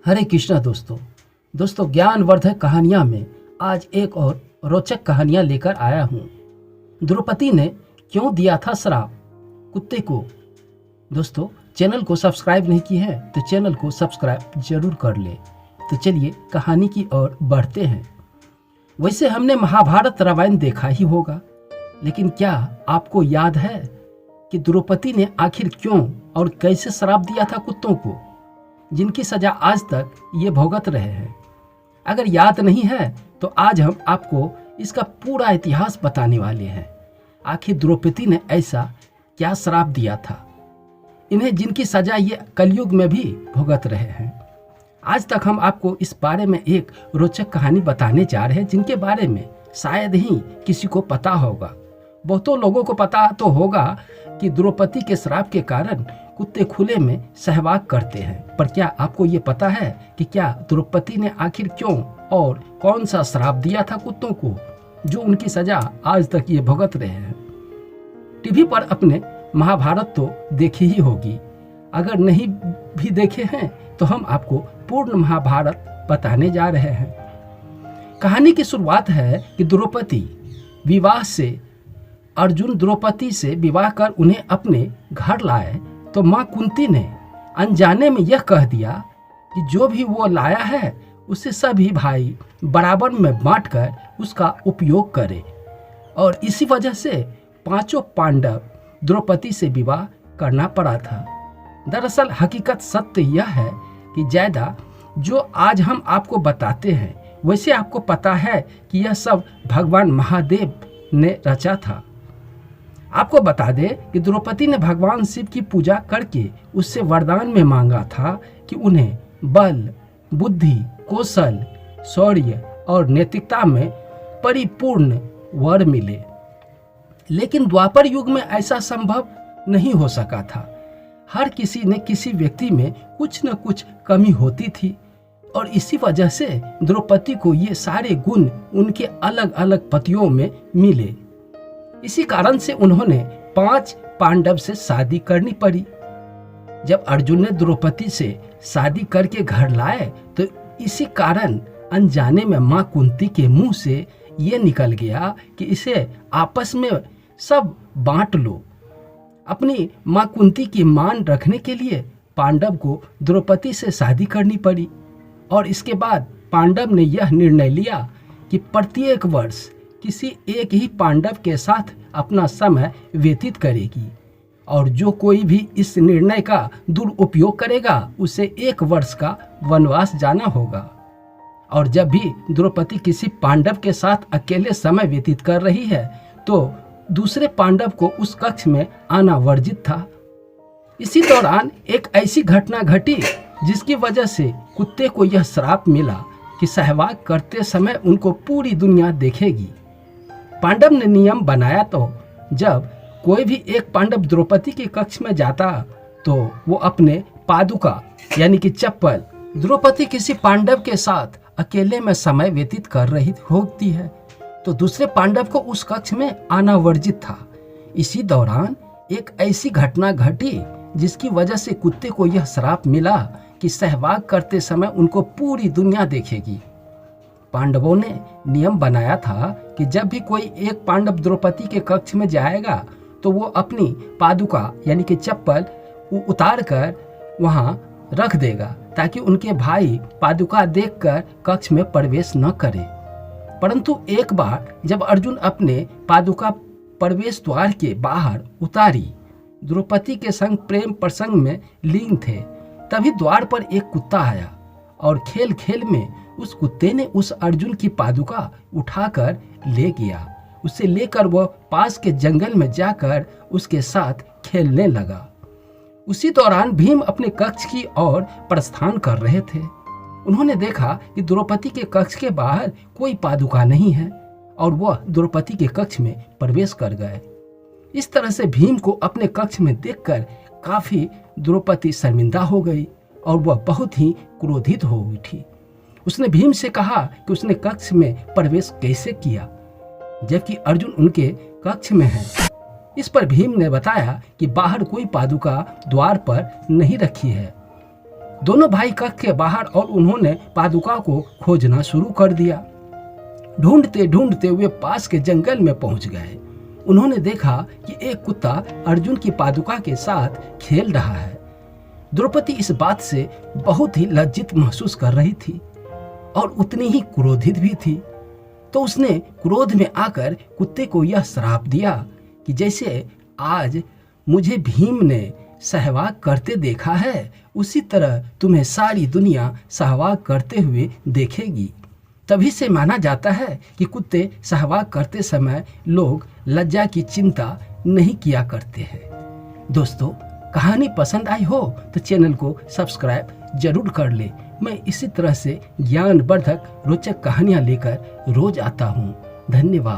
हरे कृष्णा दोस्तों ज्ञानवर्धक कहानियाँ में आज एक और रोचक कहानियाँ लेकर आया हूँ। द्रौपदी ने क्यों दिया था श्राप कुत्ते को। दोस्तों, चैनल को सब्सक्राइब नहीं किए हैं तो चैनल को सब्सक्राइब जरूर कर ले। तो चलिए कहानी की ओर बढ़ते हैं। वैसे हमने महाभारत रामायण देखा ही होगा, लेकिन क्या आपको याद है कि द्रौपदी ने आखिर क्यों और कैसे श्राप दिया था कुत्तों को, जिनकी सजा आज तक ये भुगत रहे हैं। अगर याद नहीं है तो आज हम आपको इसका पूरा इतिहास बताने वाले हैं। आखिर द्रौपदी ने ऐसा क्या श्राप दिया था इन्हें, जिनकी सजा ये कलयुग में भी भुगत रहे हैं। आज तक हम आपको इस बारे में एक रोचक कहानी बताने जा रहे हैं, जिनके बारे में शायद ही किसी को पता होगा। बहुतों लोगों को पता तो होगा कि द्रौपदी के श्राप के कारण कुत्ते खुले में सहवाग करते हैं, पर क्या आपको ये पता है कि क्या द्रौपदी ने आखिर क्यों और कौन सा श्राप दिया था कुत्तों को, जो उनकी सजा आज तक ये भुगत रहे हैं। टीवी पर अपने महाभारत तो देखी ही होगी, अगर नहीं भी देखे हैं तो हम आपको पूर्ण महाभारत बताने जा रहे हैं। कहानी की शुरुआत है कि द्रौपदी विवाह से अर्जुन द्रौपदी से विवाह कर उन्हें अपने घर लाए तो माँ कुंती ने अनजाने में यह कह दिया कि जो भी वो लाया है उसे सभी भाई बराबर में बांटकर उसका उपयोग करें, और इसी वजह से पांचों पांडव द्रौपदी से विवाह करना पड़ा था। दरअसल हकीकत सत्य यह है कि ज़्यादा जो आज हम आपको बताते हैं, वैसे आपको पता है कि यह सब भगवान महादेव ने रचा था। आपको बता दें कि द्रौपदी ने भगवान शिव की पूजा करके उससे वरदान में मांगा था कि उन्हें बल, बुद्धि, कौशल, शौर्य और नैतिकता में परिपूर्ण वर मिले। लेकिन द्वापर युग में ऐसा संभव नहीं हो सका था। हर किसी ने किसी व्यक्ति में कुछ न कुछ कमी होती थी, और इसी वजह से द्रौपदी को ये सारे गुण उनके अलग अलग पतियों में मिले। इसी कारण से उन्होंने 5 पांडव से शादी करनी पड़ी। जब अर्जुन ने द्रौपदी से शादी करके घर लाए तो इसी कारण अनजाने में माँ कुंती के मुंह से ये निकल गया कि इसे आपस में सब बांट लो। अपनी माँ कुंती की मान रखने के लिए पांडव को द्रौपदी से शादी करनी पड़ी, और इसके बाद पांडव ने यह निर्णय लिया कि प्रत्येक वर्ष किसी एक ही पांडव के साथ अपना समय व्यतीत करेगी, और जो कोई भी इस निर्णय का दुरुपयोग करेगा उसे 1 वर्ष का वनवास जाना होगा। और जब भी द्रौपदी किसी पांडव के साथ अकेले समय व्यतीत कर रही है तो दूसरे पांडव को उस कक्ष में आना वर्जित था। इसी दौरान एक ऐसी घटना घटी जिसकी वजह से कुत्ते को यह श्राप मिला कि सहवाग करते समय उनको पूरी दुनिया देखेगी। पांडव ने नियम बनाया तो जब कोई भी एक पांडव द्रौपदी के कक्ष में जाता तो वो अपने पादुका यानी कि चप्पल, द्रौपदी किसी पांडव के साथ अकेले में समय व्यतीत कर रही होती है तो दूसरे पांडव को उस कक्ष में आना वर्जित था। इसी दौरान एक ऐसी घटना घटी जिसकी वजह से कुत्ते को यह श्राप मिला कि सहवाग करते समय उनको पूरी दुनिया देखेगी। पांडवों ने नियम बनाया था कि जब भी कोई एक पांडव द्रौपदी के कक्ष में जाएगा तो वो अपनी पादुका यानी कि चप्पल उतार कर वहां रख देगा, ताकि उनके भाई पादुका देखकर कक्ष में प्रवेश न करें। परंतु एक बार जब अर्जुन अपने पादुका प्रवेश द्वार के बाहर उतारी द्रौपदी के संग प्रेम प्रसंग में लीन थे, तभी द्वार पर एक कुत्ता आया और खेल खेल में उस कुत्ते ने उस अर्जुन की पादुका उठाकर ले गया। उसे लेकर वह पास के जंगल में जाकर उसके साथ खेलने लगा। उसी दौरान भीम अपने कक्ष की ओर प्रस्थान कर रहे थे। उन्होंने देखा कि द्रौपदी के कक्ष के बाहर कोई पादुका नहीं है, और वह द्रौपदी के कक्ष में प्रवेश कर गए। इस तरह से भीम को अपने कक्ष में देखकर काफी द्रौपदी शर्मिंदा हो गई और वह बहुत ही क्रोधित हो उठी। उसने भीम से कहा कि उसने कक्ष में प्रवेश कैसे किया जबकि अर्जुन उनके कक्ष में है। इस पर भीम ने बताया कि बाहर कोई पादुका द्वार पर नहीं रखी है। दोनों भाई कक्ष के बाहर और उन्होंने पादुका को खोजना शुरू कर दिया। ढूंढते ढूंढते वे पास के जंगल में पहुंच गए। उन्होंने देखा कि एक कुत्ता अर्जुन की पादुका के साथ खेल रहा है। द्रौपदी इस बात से बहुत ही लज्जित महसूस कर रही थी और उतनी ही क्रोधित भी थी। तो उसने क्रोध में आकर कुत्ते को यह श्राप दिया कि जैसे आज मुझे भीम ने सहवाग करते देखा है, उसी तरह तुम्हें सारी दुनिया सहवाग करते हुए देखेगी। तभी से माना जाता है कि कुत्ते सहवाग करते समय लोग लज्जा की चिंता नहीं किया करते हैं। दोस्तों, कहानी पसंद आई हो तो चैनल को सब्सक्राइब जरूर कर ले। मैं इसी तरह से ज्ञानवर्धक रोचक कहानियाँ लेकर रोज आता हूँ। धन्यवाद।